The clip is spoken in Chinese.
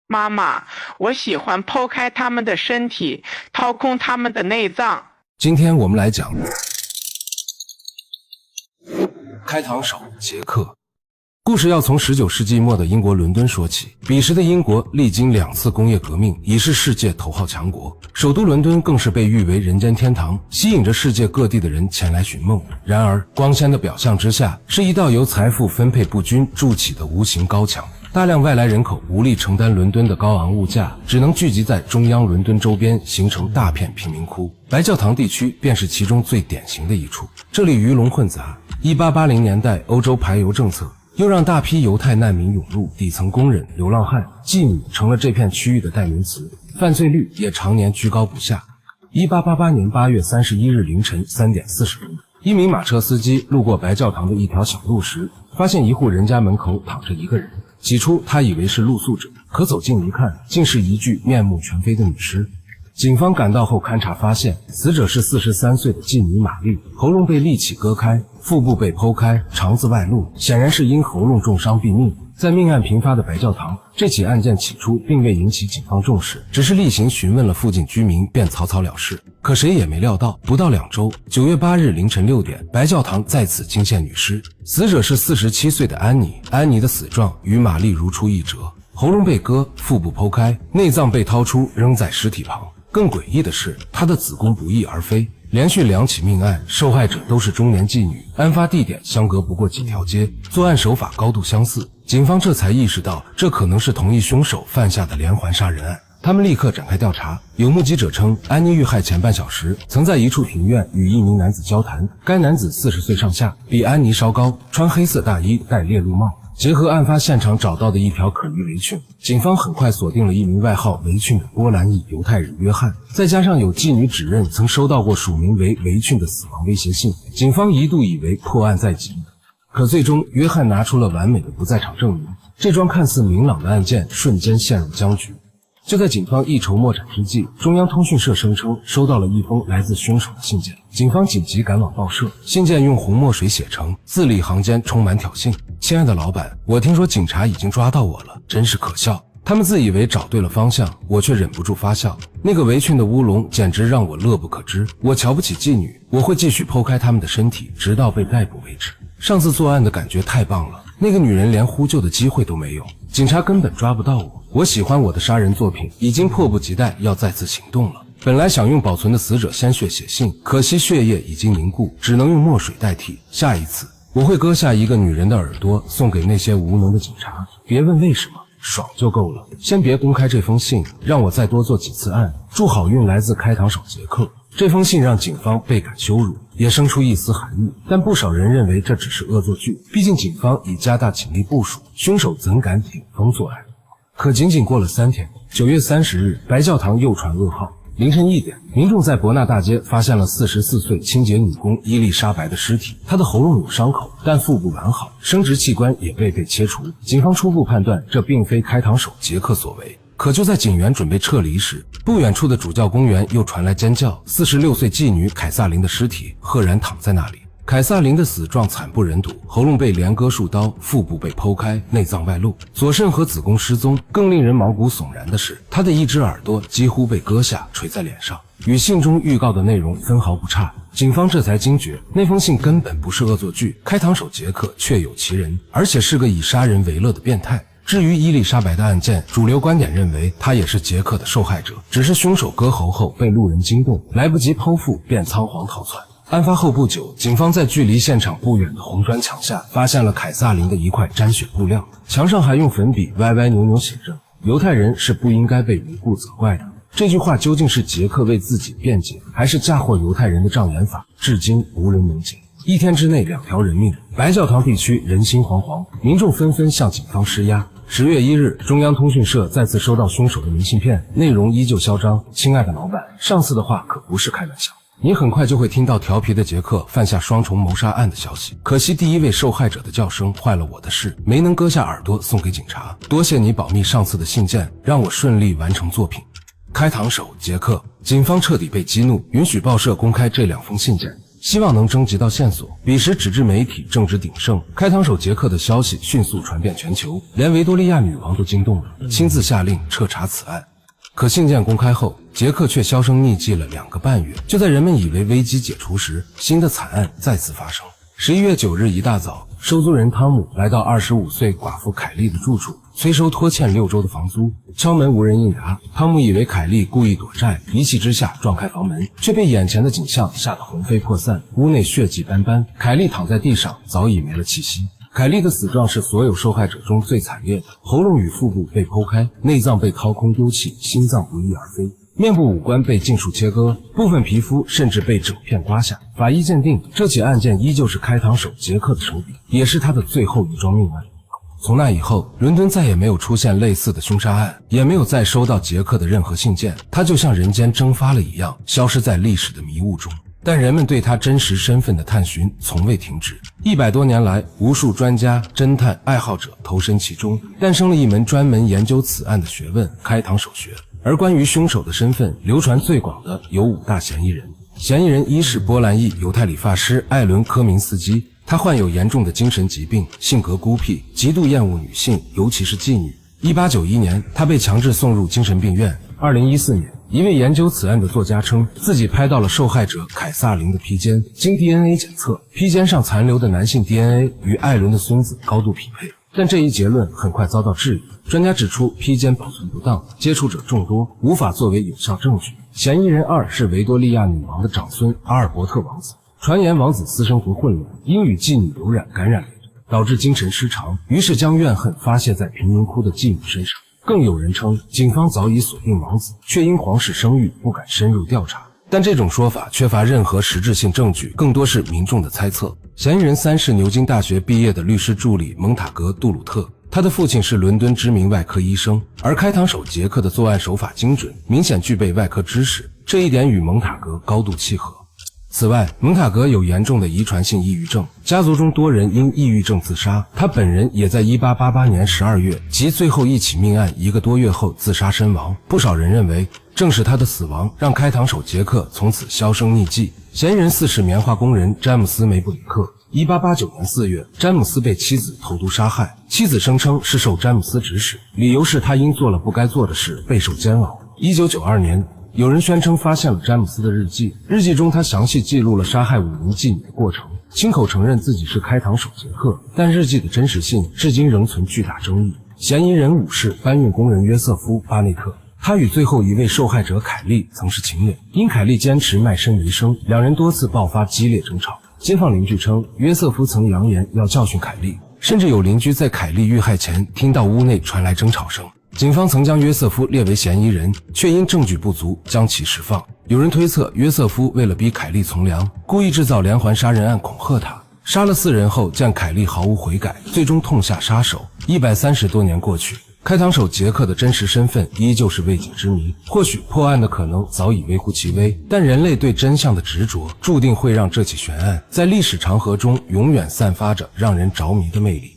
媽媽，我喜歡剖開他們的身體，掏空他們的內臟。今天我們來講開膛手傑克。故事要從19世紀末的英國倫敦說起。彼時的英國歷經2次工業革命，已是世界头號強国，首都倫敦更是被譽為人間天堂，吸引着世界各地的人前來尋夢。然而光鮮的表象之下，是一道由財富分配不均築起的無形高牆。大量外來人口無力承擔倫敦的高昂物價，只能聚集在中央倫敦周邊，形成大片贫民窟。白教堂地区便是其中最典型的一处。这里鱼龙混杂。1880年代歐洲排猶政策又讓大批猶太難民湧入，底層工人、流浪漢、妓女成了這片區域的代名詞，犯罪率也常年居高不下。1888年8月31日凌晨3點40分，一名馬車司機路過白教堂的一條小路時，發現一戶人家門口躺着一個人。起初他以為是露宿者，可走近一看，竟是一具面目全非的女屍。警方趕到後勘查發現，死者是43歲的妓女瑪麗，喉嚨被利器割開，腹部被剖開，腸子外露，顯然是因喉嚨重傷斃命。在命案頻發的白教堂，這起案件起初並未引起警方重視，只是例行詢問了附近居民便草草了事。可誰也沒料到，不到2周，9月8日凌晨6點，白教堂再次驚現女屍。死者是47歲的安妮，安妮的死狀與瑪麗如出一轍，喉嚨被割，腹部剖開，內臟被掏出扔在屍體旁。更詭異的是，她的子宮不翼而飛。連續2起命案，受害者都是中年妓女，案發地點相隔不過幾條街，作案手法高度相似。警方這才意識到，這可能是同一兇手犯下的連環殺人案。他們立刻展開調查。有目擊者稱，安妮遇害前半小時，曾在一處庭院與一名男子交談。該男子40歲上下，比安妮稍高，穿黑色大衣，戴獵鹿帽。結合案發現場找到的一條可疑圍裙，警方很快鎖定了一名外號圍裙的波蘭裔猶太人約翰，再加上有妓女指認曾收到過署名為圍裙的死亡威脅信，警方一度以為破案在即。可最終約翰拿出了完美的不在場證明，這樁看似明朗的案件瞬間陷入僵局。就在警方一籌莫展之際，中央通讯社聲稱收到了一封來自兇手的信件，警方緊急趕往報社。信件用紅墨水寫成，字裡行間充滿挑釁。親愛的老闆，我聽說警察已經抓到我了，真是可笑。他们自以為找對了方向，我卻忍不住發笑。那個圍裙的烏龍簡直讓我樂不可支。我瞧不起妓女，我會繼續剖開他們的身體，直到被逮捕為止。上次作案的感覺太棒了，那個女人連呼救的機會都沒有，警察根本抓不到我。我喜歡我的殺人作品，已經迫不及待要再次行動了。本來想用保存的死者鮮血寫信，可惜血液已經凝固，只能用墨水代替。下一次我會割下一個女人的耳朵，送給那些無能的警察。別問為什麼，爽就夠了。先別公開這封信，讓我再多做幾次案。祝好運，來自開膛手傑克。這封信讓警方倍感羞辱，也生出一絲寒意，但不少人認為這只是惡作劇，畢竟警方已加大警力部署，兇手怎敢頂風作案？可僅僅過了3天，9月30日，白教堂又傳噩耗。凌晨1點，民眾在伯納大街發現了44歲清潔女工伊麗莎白的屍體，她的喉嚨有傷口，但腹部完好，生殖器官也被切除。警方初步判斷，這並非開膛手傑克所為。可就在警員準備撤離時，不遠處的主教公園又傳來尖叫，46歲妓女凱薩琳的屍體赫然躺在那裡。凱薩琳的死狀慘不忍睹，喉嚨被連割數刀，腹部被剖開，內臟外露，左腎和子宮失蹤。更令人毛骨悚然的是，她的一隻耳朵幾乎被割下，垂在臉上，與信中預告的內容分毫不差。警方這才驚覺，那封信根本不是惡作劇，開膛手傑克確有其人，而且是個以殺人為樂的變態。至於伊麗莎白的案件，主流觀點認為她也是傑克的受害者，只是兇手割喉後被路人驚動，來不及剖腹便倉皇逃竄。案發後不久，警方在距離現場不遠的紅磚牆下發現了凱薩琳的一塊沾血布料，牆上還用粉筆歪歪扭扭寫着“猶太人是不應該被無故責怪的”。這句話究竟是傑克為自己辯解，還是嫁禍猶太人的障眼法，至今無人能解。1天之內2條人命，白教堂地區人心惶惶，民眾紛紛向警方施壓。10月1日，中央通訊社再次收到兇手的明信片，內容依舊囂張：“親愛的老闆，上次的話可不是開玩笑。你很快就會聽到調皮的傑克犯下雙重謀殺案的消息。可惜第一位受害者的叫聲壞了我的事，沒能割下耳朵送給警察。多謝你保密上次的信件，讓我順利完成作品。”開膛手傑克，警方徹底被激怒，允許報社公開這2封信件。希望能徵集到線索。彼時紙質媒體正值鼎盛，開膛手傑克的消息迅速傳遍全球，連維多利亞女王都驚動了，親自下令徹查此案。可信件公開後，傑克卻销聲匿跡了2個半月。就在人們以為危機解除時，新的慘案再次發生。11月9日一大早，收租人湯姆來到25歲寡婦凱莉的住處，催收拖欠6周的房租。敲門無人應答，湯姆以為凱莉故意躲債，一氣之下撞開房門，卻被眼前的景象嚇得魂飛魄散。屋內血跡斑斑，凱莉躺在地上，早已沒了氣息。凱莉的死狀是所有受害者中最慘烈的，喉嚨與腹部被剖開，內臟被掏空丟棄，心臟不翼而飛，面部五官被尽數切割，部分皮膚甚至被整片刮下。法醫鑑定，這起案件依舊是開膛手傑克的手筆，也是他的最後一樁命案。從那以後，倫敦再也沒有出現類似的兇殺案，也沒有再收到傑克的任何信件，他就像人間蒸發了一樣，消失在歷史的迷霧中。但人們對他真實身份的探尋從未停止。100多年來，無数專家、偵探、愛好者投身其中，誕生了一門專門研究此案的學問——開膛手學。而關於兇手的身份，流傳最廣的有5大嫌疑人。嫌疑人1是波蘭裔猶太理髮師艾倫·科明斯基，他患有嚴重的精神疾病，性格孤僻，極度厭惡女性，尤其是妓女。1891年，他被強制送入精神病院。2014年，一位研究此案的作家称，自己拍到了受害者凱撒琳的披肩，经 DNA 检測，披肩上殘留的男性 DNA 與艾倫的孫子高度匹配。但這一結論很快遭到質疑，專家指出披肩保存不當，接觸者眾多，無法作為有效證據。嫌疑人2是維多利亞女王的長孫阿爾伯特王子，傳言王子私生活混亂，因與妓女有染感染了，導致精神失常，於是將怨恨發洩在貧民窟的妓女身上。更有人稱，警方早已鎖定王子，卻因皇室聲譽不敢深入調查。但這種說法缺乏任何實質性證據，更多是民眾的猜測。嫌疑人3是牛津大學畢業的律師助理蒙塔格·杜魯特，他的父親是倫敦知名外科醫生，而開膛手傑克的作案手法精準，明顯具備外科知識，這一點與蒙塔格高度契合。此外，蒙塔格有嚴重的遺傳性抑鬱症，家族中多人因抑鬱症自殺，他本人也在1888年12月即最後一起命案1个多月後自殺身亡。不少人認為，正是他的死亡讓開膛手傑克從此銷聲匿跡。嫌疑人4是棉花工人詹姆斯·梅布里克。1889年4月，詹姆斯被妻子投毒殺害，妻子聲稱是受詹姆斯指使，理由是他因做了不該做的事備受煎熬。1992年，有人宣稱發現了詹姆斯的日記，日記中他詳細記錄了殺害5名妓女的過程，親口承認自己是開膛手傑克，但日記的真實性至今仍存巨大爭議。嫌疑人5是搬運工人約瑟夫·巴內特，他與最後一位受害者凱莉曾是情人，因凱莉堅持賣身為生，兩人多次爆發激烈爭吵。街坊鄰居稱，約瑟夫曾揚言要教訓凱莉，甚至有鄰居在凱莉遇害前聽到屋內傳來爭吵聲。警方曾將約瑟夫列為嫌疑人，卻因證據不足將其釋放。有人推測，約瑟夫為了逼凱莉從良，故意制造連環殺人案恐嚇她。殺了4人後，見凱莉毫無悔改，最終痛下殺手。130多年過去，開膛手傑克的真實身份依舊是未解之謎。或許破案的可能早已微乎其微，但人類對真相的執着，注定會讓這起懸案在歷史長河中永遠散發着讓人着迷的魅力。